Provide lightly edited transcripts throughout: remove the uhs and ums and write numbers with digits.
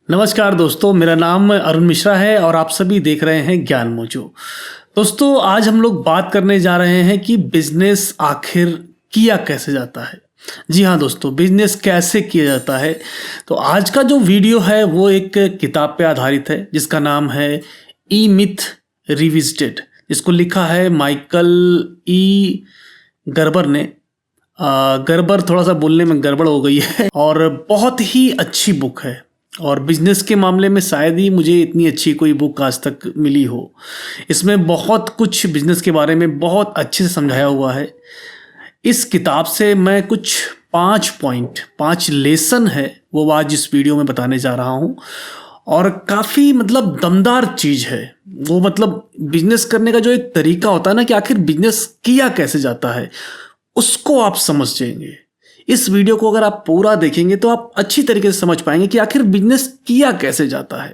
नमस्कार दोस्तों, मेरा नाम अरुण मिश्रा है और आप सभी देख रहे हैं ज्ञान मोजो। दोस्तों, आज हम लोग बात करने जा रहे हैं कि बिजनेस आखिर किया कैसे जाता है। जी हाँ दोस्तों, बिजनेस कैसे किया जाता है। तो आज का जो वीडियो है वो एक किताब पे आधारित है जिसका नाम है ई मिथ रिविजिटेड, जिसको लिखा है माइकल ई गर्बर ने। गर्बर थोड़ा सा बोलने में गड़बड़ हो गई है और बहुत ही अच्छी बुक है और बिजनेस के मामले में शायद ही मुझे इतनी अच्छी कोई बुक आज तक मिली हो। इसमें बहुत कुछ बिजनेस के बारे में बहुत अच्छे से समझाया हुआ है। इस किताब से मैं कुछ 5 लेसन है वो आज इस वीडियो में बताने जा रहा हूँ और काफ़ी दमदार चीज़ है वो। बिजनेस करने का जो एक तरीका होता है ना कि आखिर बिजनेस किया कैसे जाता है, उसको आप समझ जाएंगे। इस वीडियो को अगर आप पूरा देखेंगे तो आप अच्छी तरीके से समझ पाएंगे कि आखिर बिजनेस किया कैसे जाता है,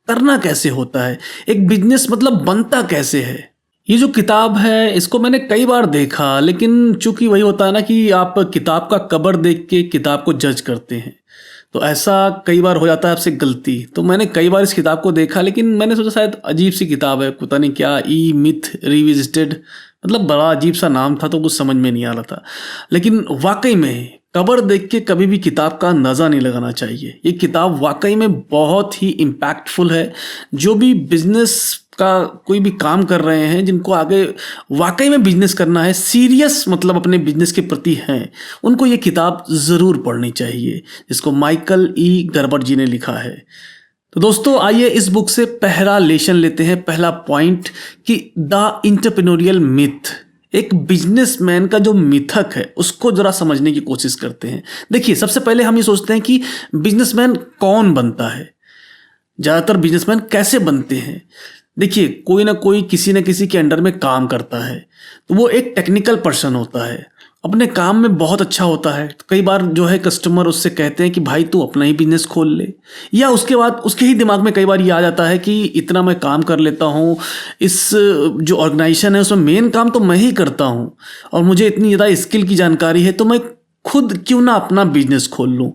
करना कैसे होता है, एक बिजनेस बनता कैसे है। ये जो किताब है इसको मैंने कई बार देखा, लेकिन चूंकि वही होता है ना कि आप किताब का कवर देख के किताब को जज करते हैं, तो ऐसा कई बार हो जाता है आपसे गलती। तो मैंने कई बार इस किताब को देखा, लेकिन मैंने सोचा शायद अजीब सी किताब है, पता नहीं क्या, ई मिथ रिविजिटेड, बड़ा अजीब सा नाम था तो कुछ समझ में नहीं आ रहा था। लेकिन वाकई में कवर देख के कभी भी किताब का अंदाज़ा नहीं लगाना चाहिए। ये किताब वाकई में बहुत ही इम्पैक्टफुल है। जो भी बिजनेस का कोई भी काम कर रहे हैं, जिनको आगे वाकई में बिजनेस करना है, सीरियस अपने बिजनेस के प्रति हैं, उनको ये किताब ज़रूर पढ़नी चाहिए, जिसको माइकल ई गर्बर जी ने लिखा है। तो दोस्तों, आइए इस बुक से पहला लेसन लेते हैं। पहला पॉइंट कि द एंटरप्रेन्योरियल मिथ, एक बिजनेसमैन का जो मिथक है उसको जरा समझने की कोशिश करते हैं। देखिए, सबसे पहले हम ये सोचते हैं कि बिजनेसमैन कौन बनता है, ज़्यादातर बिजनेसमैन कैसे बनते हैं। देखिए, कोई ना कोई किसी न किसी के अंडर में काम करता है, तो वो एक टेक्निकल पर्सन होता है, अपने काम में बहुत अच्छा होता है। तो कई बार जो है कस्टमर उससे कहते हैं कि भाई तू अपना ही बिजनेस खोल ले, या उसके बाद उसके ही दिमाग में कई बार ये आ जाता है कि इतना मैं काम कर लेता हूँ, इस जो ऑर्गेनाइजेशन है उसमें मेन काम तो मैं ही करता हूँ और मुझे इतनी ज़्यादा स्किल की जानकारी है, तो मैं खुद क्यों ना अपना बिजनेस खोल लूँ।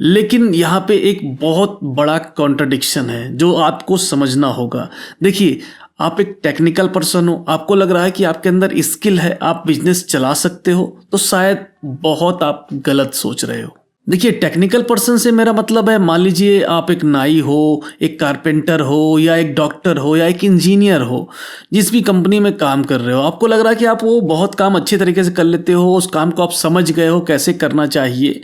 लेकिन यहाँ पे एक बहुत बड़ा कॉन्ट्रडिक्शन है जो आपको समझना होगा। देखिए, आप एक टेक्निकल पर्सन हो, आपको लग रहा है कि आपके अंदर स्किल है, आप बिजनेस चला सकते हो, तो शायद बहुत आप गलत सोच रहे हो। देखिए, टेक्निकल पर्सन से मेरा मतलब है, मान लीजिए आप एक नाई हो, एक कारपेंटर हो, या एक डॉक्टर हो, या एक इंजीनियर हो, जिस भी कंपनी में काम कर रहे हो, आपको लग रहा है कि आप वो बहुत काम अच्छे तरीके से कर लेते हो, उस काम को आप समझ गए हो कैसे करना चाहिए,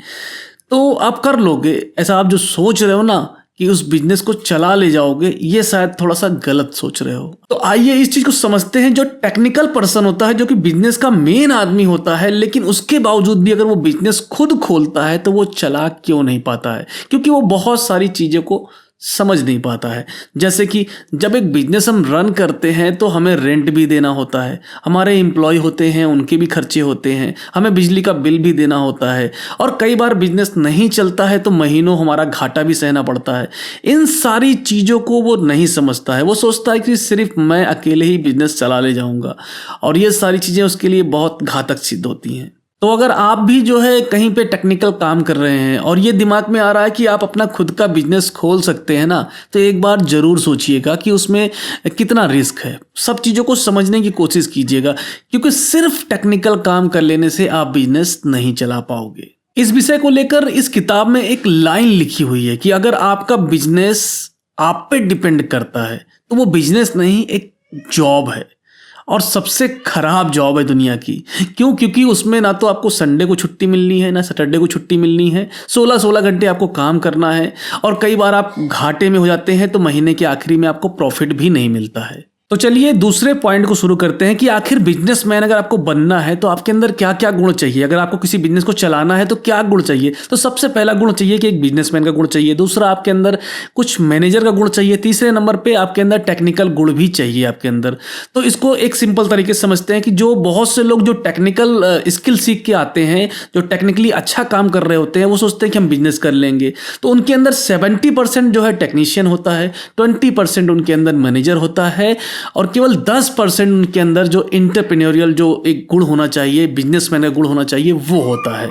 तो आप कर लोगे। ऐसा आप जो सोच रहे हो ना कि उस बिजनेस को चला ले जाओगे, ये शायद थोड़ा सा गलत सोच रहे हो। तो आइए इस चीज को समझते हैं। जो टेक्निकल पर्सन होता है, जो कि बिजनेस का मेन आदमी होता है, लेकिन उसके बावजूद भी अगर वो बिजनेस खुद खोलता है तो वो चला क्यों नहीं पाता है? क्योंकि वो बहुत सारी चीज़ों को समझ नहीं पाता है। जैसे कि जब एक बिजनेस हम रन करते हैं तो हमें रेंट भी देना होता है, हमारे एम्प्लॉय होते हैं उनके भी खर्चे होते हैं, हमें बिजली का बिल भी देना होता है, और कई बार बिजनेस नहीं चलता है तो महीनों हमारा घाटा भी सहना पड़ता है। इन सारी चीज़ों को वो नहीं समझता है। वो सोचता है कि सिर्फ मैं अकेले ही बिजनेस चला ले जाऊंगा, और ये सारी चीज़ें उसके लिए बहुत घातक सिद्ध होती हैं। तो अगर आप भी जो है कहीं पे टेक्निकल काम कर रहे हैं और ये दिमाग में आ रहा है कि आप अपना खुद का बिजनेस खोल सकते हैं ना, तो एक बार ज़रूर सोचिएगा कि उसमें कितना रिस्क है। सब चीज़ों को समझने की कोशिश कीजिएगा, क्योंकि सिर्फ टेक्निकल काम कर लेने से आप बिजनेस नहीं चला पाओगे। इस विषय को लेकर इस किताब में एक लाइन लिखी हुई है कि अगर आपका बिजनेस आप पे डिपेंड करता है तो वो बिजनेस नहीं, एक जॉब है, और सबसे खराब जॉब है दुनिया की। क्यों? क्योंकि उसमें ना तो आपको संडे को छुट्टी मिलनी है, ना सैटरडे को छुट्टी मिलनी है, 16-16 घंटे आपको काम करना है, और कई बार आप घाटे में हो जाते हैं तो महीने के आखिरी में आपको प्रॉफिट भी नहीं मिलता है। तो चलिए दूसरे पॉइंट को शुरू करते हैं कि आखिर बिजनेसमैन अगर आपको बनना है तो आपके अंदर क्या क्या गुण चाहिए। अगर आपको किसी बिजनेस को चलाना है तो क्या गुण चाहिए? तो सबसे पहला गुण चाहिए कि एक बिजनेसमैन का गुण चाहिए, दूसरा आपके अंदर कुछ मैनेजर का गुण चाहिए, तीसरे नंबर पे आपके अंदर टेक्निकल गुण भी चाहिए आपके अंदर। तो इसको एक सिंपल तरीके से समझते हैं कि जो बहुत से लोग जो टेक्निकल स्किल सीख के आते हैं, जो टेक्निकली अच्छा काम कर रहे होते हैं, वो सोचते हैं कि हम बिजनेस कर लेंगे, तो उनके अंदर 70% जो है टेक्नीशियन होता है, 20% उनके अंदर मैनेजर होता है, और केवल 10% उनके अंदर जो एंटरप्रेन्योरियल जो एक गुण होना चाहिए, बिजनेसमैन का गुण होना चाहिए, वो होता है।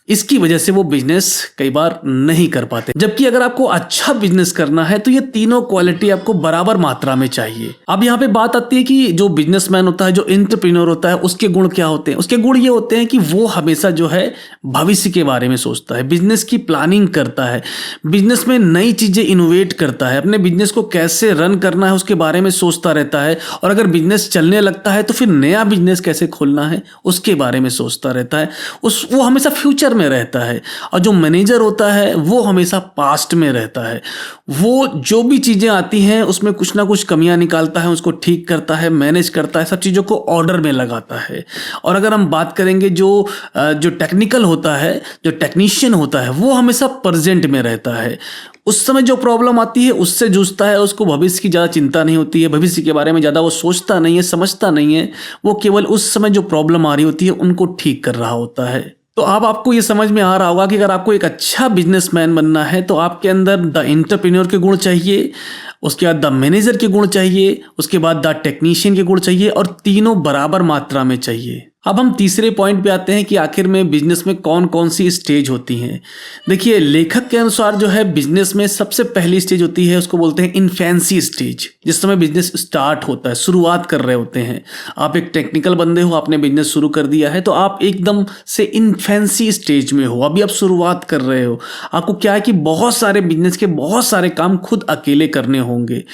इसकी वजह से वो बिजनेस कई बार नहीं कर पाते। जबकि अगर आपको अच्छा बिजनेस करना है तो ये तीनों क्वालिटी आपको बराबर मात्रा में चाहिए। अब यहाँ पे बात आती है कि जो बिजनेसमैन होता है, जो एंटरप्रेन्योर होता है, उसके गुण क्या होते हैं। उसके गुण ये होते हैं कि वो हमेशा जो है भविष्य के बारे में सोचता है, बिजनेस की प्लानिंग करता है, बिजनेस में नई चीजें इनोवेट करता है, अपने बिजनेस को कैसे रन करना है उसके बारे में सोचता रहता है, और अगर बिजनेस चलने लगता है तो फिर नया बिजनेस कैसे खोलना है उसके बारे में सोचता रहता है। वो हमेशा फ्यूचर में रहता है। और जो मैनेजर होता है वो हमेशा पास्ट में रहता है। वो जो भी चीजें आती हैं उसमें कुछ ना कुछ कमियां निकालता है, उसको ठीक करता है, मैनेज करता है, सब चीजों को ऑर्डर में लगाता है। और अगर हम बात करेंगे जो टेक्निकल होता है, जो टेक्नीशियन होता है, वो हमेशा प्रेजेंट में रहता है। उस समय जो प्रॉब्लम आती है उससे जूझता है, उसको भविष्य की ज़्यादा चिंता नहीं होती है, भविष्य के बारे में ज़्यादा वो सोचता नहीं है, समझता नहीं है। वो केवल उस समय जो प्रॉब्लम आ रही होती है उनको ठीक कर रहा होता है। तो अब आपको ये समझ में आ रहा होगा कि अगर आपको एक अच्छा बिजनेसमैन बनना है तो आपके अंदर द एंटरप्रेन्योर के गुण चाहिए, उसके बाद द मैनेजर के गुण चाहिए, उसके बाद द टेक्नीशियन के गुण चाहिए, और तीनों बराबर मात्रा में चाहिए। अब हम तीसरे पॉइंट पे आते हैं कि आखिर में बिजनेस में कौन कौन सी स्टेज होती हैं। देखिए, लेखक के अनुसार जो है बिजनेस में सबसे पहली स्टेज होती है, उसको बोलते हैं इन्फेंसी स्टेज। जिस समय बिजनेस स्टार्ट होता है, शुरुआत कर रहे होते हैं, आप एक टेक्निकल बंदे हो, आपने बिजनेस शुरू कर दिया है, तो आप एकदम से इन्फेंसी स्टेज में हो, अभी आप शुरुआत कर रहे हो। आपको क्या है कि बहुत सारे बिजनेस के बहुत सारे काम खुद अकेले करने होंगे।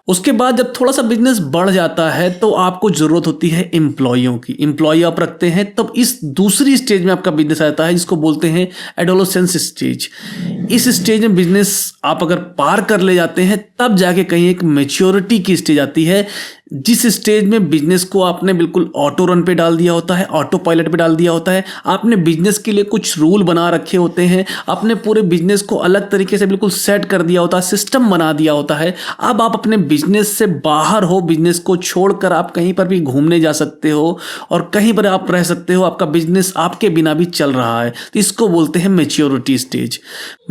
उसके बाद जब थोड़ा सा बिजनेस बढ़ जाता है तो आपको ज़रूरत होती है एम्प्लॉइयों की। एम्प्लॉय आप रखते हैं, तब इस दूसरी स्टेज में आपका बिजनेस आता है, जिसको बोलते हैं एडोलेसेंस स्टेज। इस स्टेज में बिजनेस आप अगर पार कर ले जाते हैं तब जाके कहीं एक मैच्योरिटी की स्टेज आती है, जिस स्टेज में बिजनेस को आपने बिल्कुल ऑटो रन पे डाल दिया होता है, ऑटो पायलट पे डाल दिया होता है। आपने बिजनेस के लिए कुछ रूल बना रखे होते हैं, आपने पूरे बिजनेस को अलग तरीके से बिल्कुल सेट कर दिया होता है, सिस्टम बना दिया होता है। अब आप अपने बिजनेस से बाहर हो, बिजनेस को छोड़कर आप कहीं पर भी घूमने जा सकते हो और कहीं पर आप रह सकते हो, आपका बिजनेस आपके बिना भी चल रहा है। तो इसको बोलते हैं मैच्योरिटी स्टेज।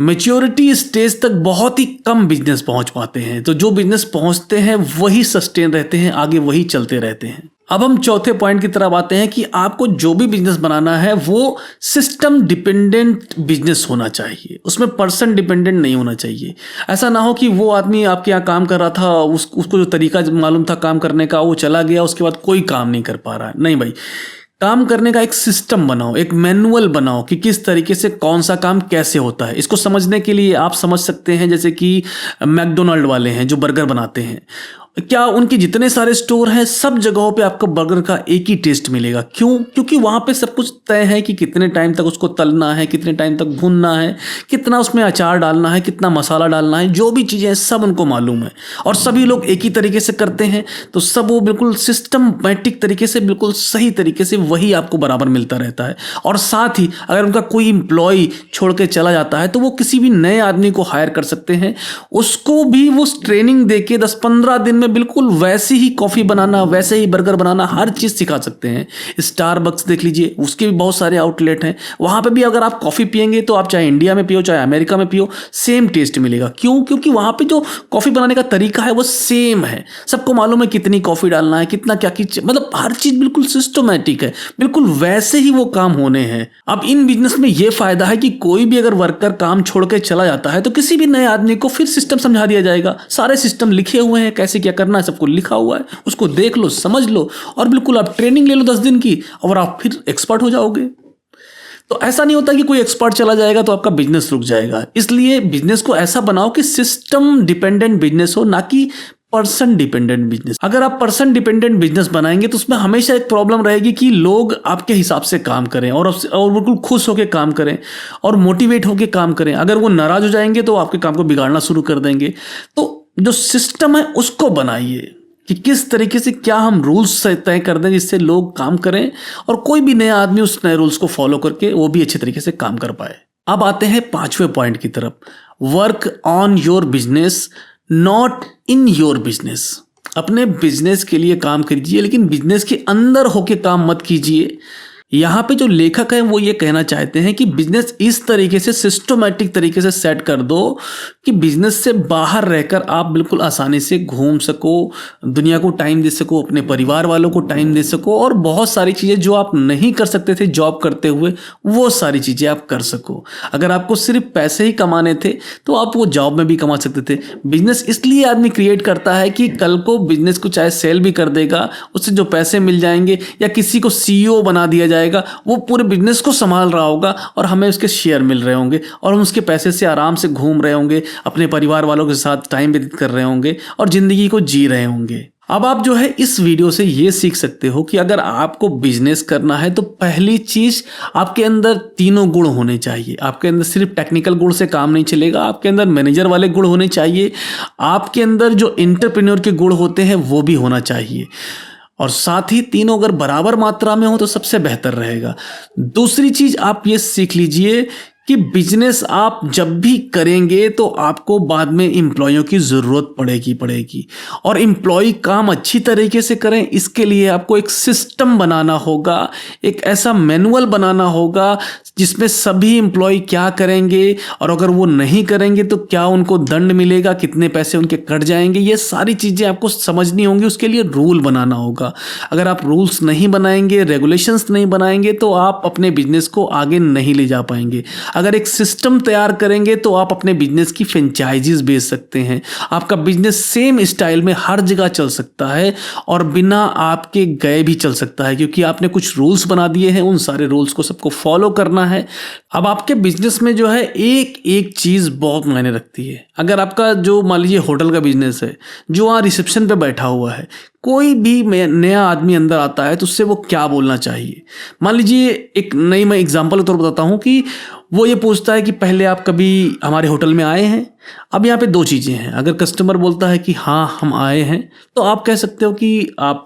मैच्योरिटी स्टेज तक बहुत ही कम बिजनेस पहुंच पाते हैं, तो जो बिजनेस पहुंचते हैं वही सस्टेन रहते हैं, आगे वही चलते रहते हैं। अब हम चौथे पॉइंट की तरफ आते हैं कि आपको जो भी बिजनेस बनाना है वो सिस्टम डिपेंडेंट बिजनेस होना चाहिए, उसमें पर्सन डिपेंडेंट नहीं होना चाहिए। ऐसा ना हो कि वो आदमी आपके यहाँ काम कर रहा था, उसको जो तरीका मालूम था काम करने का, वो चला गया, उसके बाद कोई काम नहीं कर पा रहा है। नहीं भाई, काम करने का एक सिस्टम बनाओ, एक मैनुअल बनाओ कि किस तरीके से कौन सा काम कैसे होता है। इसको समझने के लिए आप समझ सकते हैं जैसे कि मैकडोनाल्ड वाले हैं जो बर्गर बनाते हैं, क्या उनके जितने सारे स्टोर हैं सब जगहों पे आपको बर्गर का एक ही टेस्ट मिलेगा। क्यों? क्योंकि वहाँ पे सब कुछ तय है कि कितने टाइम तक उसको तलना है, कितने टाइम तक भूनना है, कितना उसमें अचार डालना है, कितना मसाला डालना है, जो भी चीज़ें हैं सब उनको मालूम है और सभी लोग एक ही तरीके से करते हैं। तो सब वो बिल्कुल सिस्टमैटिक तरीके से, बिल्कुल सही तरीके से वही आपको बराबर मिलता रहता है। और साथ ही अगर उनका कोई एम्प्लॉय छोड़ के चला जाता है तो वो किसी भी नए आदमी को हायर कर सकते हैं, उसको भी वो ट्रेनिंग दे के 10-15 दिन बिल्कुल वैसी ही कॉफी बनाना, वैसे ही बर्गर बनाना, हर चीज सिखा सकते हैं। स्टारबक्स देख लीजिए, उसके भी बहुत सारे आउटलेट हैं, वहां पे भी अगर आप कॉफी पियेंगे तो आप चाहे इंडिया में पियो चाहे अमेरिका में पियो, सेम टेस्ट मिलेगा। क्यों? क्योंकि वहां पे जो कॉफी बनाने का तरीका है वो सेम है, सबको मालूम है कितनी कॉफी डालना है, कितना क्या की, मतलब हर चीज बिल्कुल सिस्टमैटिक है, बिल्कुल वैसे ही वो काम होने हैं। अब इन बिजनेस में ये फायदा है कि कोई भी अगर वर्कर काम छोड़ के चला जाता है तो किसी भी नए आदमी को फिर सिस्टम समझा दिया जाएगा। सारे सिस्टम लिखे हुए हैं, कैसे क्या करना है सबको लिखा हुआ है, उसको देख लो, समझ लो और बिल्कुल आप ट्रेनिंग ले लो 10 दिन की और आप फिर एक्सपर्ट हो जाओगे। तो ऐसा नहीं होता कि कोई एक्सपर्ट चला जाएगा तो आपका बिजनेस रुक जाएगा। इसलिए बिजनेस को ऐसा बनाओ कि सिस्टम डिपेंडेंट बिजनेस हो, ना कि पर्सन डिपेंडेंट बिजनेस। अगर आप पर्सन डिपेंडेंट बिजनेस बनाएंगे तो उसमें हमेशा एक प्रॉब्लम रहेगी कि लोग आपके हिसाब से काम करें और बिल्कुल खुश होकर काम करें और मोटिवेट होकर काम करें। अगर वो नाराज हो जाएंगे तो आपके काम को बिगाड़ना शुरू कर देंगे। तो जो सिस्टम है उसको बनाइए कि किस तरीके से क्या हम रूल्स तय कर दें जिससे लोग काम करें और कोई भी नया आदमी उस नए रूल्स को फॉलो करके वो भी अच्छे तरीके से काम कर पाए। अब आते हैं 5वें पॉइंट की तरफ, work on your business not in your business. अपने बिजनेस के लिए काम कीजिए लेकिन बिजनेस के अंदर होके काम मत कीजिए। यहाँ पे जो लेखक है वो ये कहना चाहते हैं कि बिजनेस इस तरीके से सिस्टमैटिक तरीके से सेट कर दो कि बिजनेस से बाहर रहकर आप बिल्कुल आसानी से घूम सको, दुनिया को टाइम दे सको, अपने परिवार वालों को टाइम दे सको और बहुत सारी चीज़ें जो आप नहीं कर सकते थे जॉब करते हुए वो सारी चीज़ें आप कर सको। अगर आपको सिर्फ पैसे ही कमाने थे तो आप वो जॉब में भी कमा सकते थे। बिजनेस इसलिए आदमी क्रिएट करता है कि कल को बिजनेस को चाहे सेल भी कर देगा, उससे जो पैसे मिल जाएंगे या किसी को सीईओ बना दिया जाएगा, वो पूरे बिजनेस को संभाल रहा होगा और हमें उसके शेयर मिल रहे होंगे और हम उसके पैसे से आराम से घूम रहे होंगे, अपने परिवार वालों के साथ टाइम व्यतीत कर रहे होंगे और ज़िंदगी को जी रहे होंगे। अब आप जो है इस वीडियो से ये सीख सकते हो कि अगर आपको बिजनेस करना है तो पहली चीज़ आपके अंदर तीनों गुण होने चाहिए। आपके अंदर सिर्फ टेक्निकल गुण से काम नहीं चलेगा, आपके अंदर मैनेजर वाले गुण होने चाहिए, आपके अंदर जो एंटरप्रेन्योर के गुण होते हैं वो भी होना चाहिए और साथ ही तीनों अगर बराबर मात्रा में हो तो सबसे बेहतर रहेगा। दूसरी चीज़ आप ये सीख लीजिए कि बिजनेस आप जब भी करेंगे तो आपको बाद में एम्प्लॉयों की ज़रूरत पड़ेगी और एम्प्लॉय काम अच्छी तरीके से करें इसके लिए आपको एक सिस्टम बनाना होगा, एक ऐसा मैनुअल बनाना होगा जिसमें सभी एम्प्लॉय क्या करेंगे और अगर वो नहीं करेंगे तो क्या उनको दंड मिलेगा, कितने पैसे उनके कट जाएंगे, ये सारी चीज़ें आपको समझनी होंगी। उसके लिए रूल बनाना होगा। अगर आप रूल्स नहीं बनाएंगे, रेगुलेशंस नहीं बनाएंगे तो आप अपने बिजनेस को आगे नहीं ले जा पाएंगे। अगर एक सिस्टम तैयार करेंगे तो आप अपने बिजनेस की फ्रेंचाइजीज बेच सकते हैं। आपका बिजनेस सेम स्टाइल में हर जगह चल सकता है और बिना आपके गए भी चल सकता है क्योंकि आपने कुछ रूल्स बना दिए हैं, उन सारे रूल्स को सबको फॉलो करना है। अब आपके बिजनेस में जो है एक एक चीज़ बहुत मायने रखती है। अगर आपका जो मान लीजिए होटल का बिजनेस है, जो वहाँ रिसेप्शन पे बैठा हुआ है, कोई भी नया आदमी अंदर आता है तो उससे वो क्या बोलना चाहिए। मान लीजिए एक नई मैं एग्जांपल के तौर पर बताता हूँ कि वो ये पूछता है कि पहले आप कभी हमारे होटल में आए हैं। अब यहाँ पे दो चीज़ें हैं। अगर कस्टमर बोलता है कि हाँ हम आए हैं तो आप कह सकते हो कि आप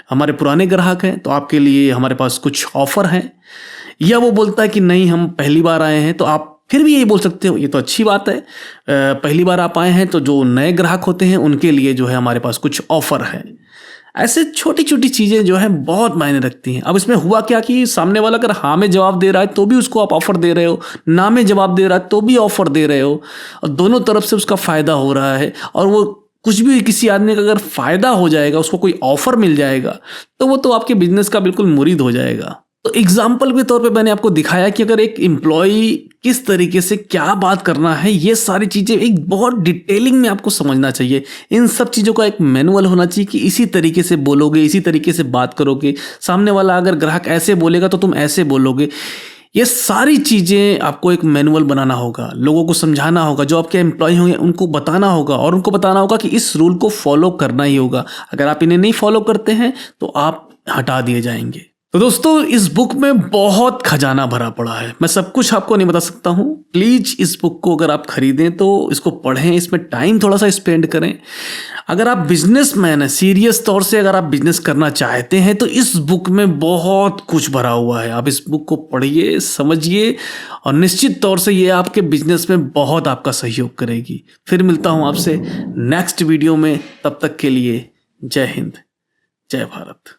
हमारे पुराने ग्राहक हैं तो आपके लिए हमारे पास कुछ ऑफ़र हैं। या वो बोलता है कि नहीं हम पहली बार आए हैं तो आप फिर भी यही बोल सकते हो ये तो अच्छी बात है, पहली बार आप आए हैं तो जो नए ग्राहक होते हैं उनके लिए जो है हमारे पास कुछ ऑफ़र है। ऐसे छोटी छोटी चीज़ें जो हैं बहुत मायने रखती हैं। अब इसमें हुआ क्या कि सामने वाला अगर हाँ में जवाब दे रहा है तो भी उसको आप ऑफ़र दे रहे हो, ना में जवाब दे रहा है तो भी ऑफ़र दे रहे हो और दोनों तरफ से उसका फ़ायदा हो रहा है। और वो कुछ भी किसी आदमी का अगर फ़ायदा हो जाएगा, उसको कोई ऑफ़र मिल जाएगा तो वो तो आपके बिजनेस का बिल्कुल मुरीद हो जाएगा। तो एग्जाम्पल के तौर पे मैंने आपको दिखाया कि अगर एक एम्प्लॉय किस तरीके से क्या बात करना है, ये सारी चीज़ें एक बहुत डिटेलिंग में आपको समझना चाहिए। इन सब चीज़ों का एक मैनुअल होना चाहिए कि इसी तरीके से बोलोगे, इसी तरीके से बात करोगे, सामने वाला अगर ग्राहक ऐसे बोलेगा तो तुम ऐसे बोलोगे। ये सारी चीज़ें आपको एक मैनुअल बनाना होगा, लोगों को समझाना होगा, जो आपके एम्प्लॉय होंगे उनको बताना होगा और उनको बताना होगा कि इस रूल को फॉलो करना ही होगा। अगर आप इन्हें नहीं फॉलो करते हैं तो आप हटा दिए जाएंगे। तो दोस्तों इस बुक में बहुत खजाना भरा पड़ा है, मैं सब कुछ आपको नहीं बता सकता हूँ। प्लीज़ इस बुक को अगर आप खरीदें तो इसको पढ़ें, इसमें टाइम थोड़ा सा स्पेंड करें। अगर आप बिजनेसमैन हैं, सीरियस तौर से अगर आप बिजनेस करना चाहते हैं तो इस बुक में बहुत कुछ भरा हुआ है। आप इस बुक को पढ़िए, समझिए और निश्चित तौर से ये आपके बिजनेस में बहुत आपका सहयोग करेगी। फिर मिलता हूँ आपसे नेक्स्ट वीडियो में, तब तक के लिए जय हिंद, जय भारत।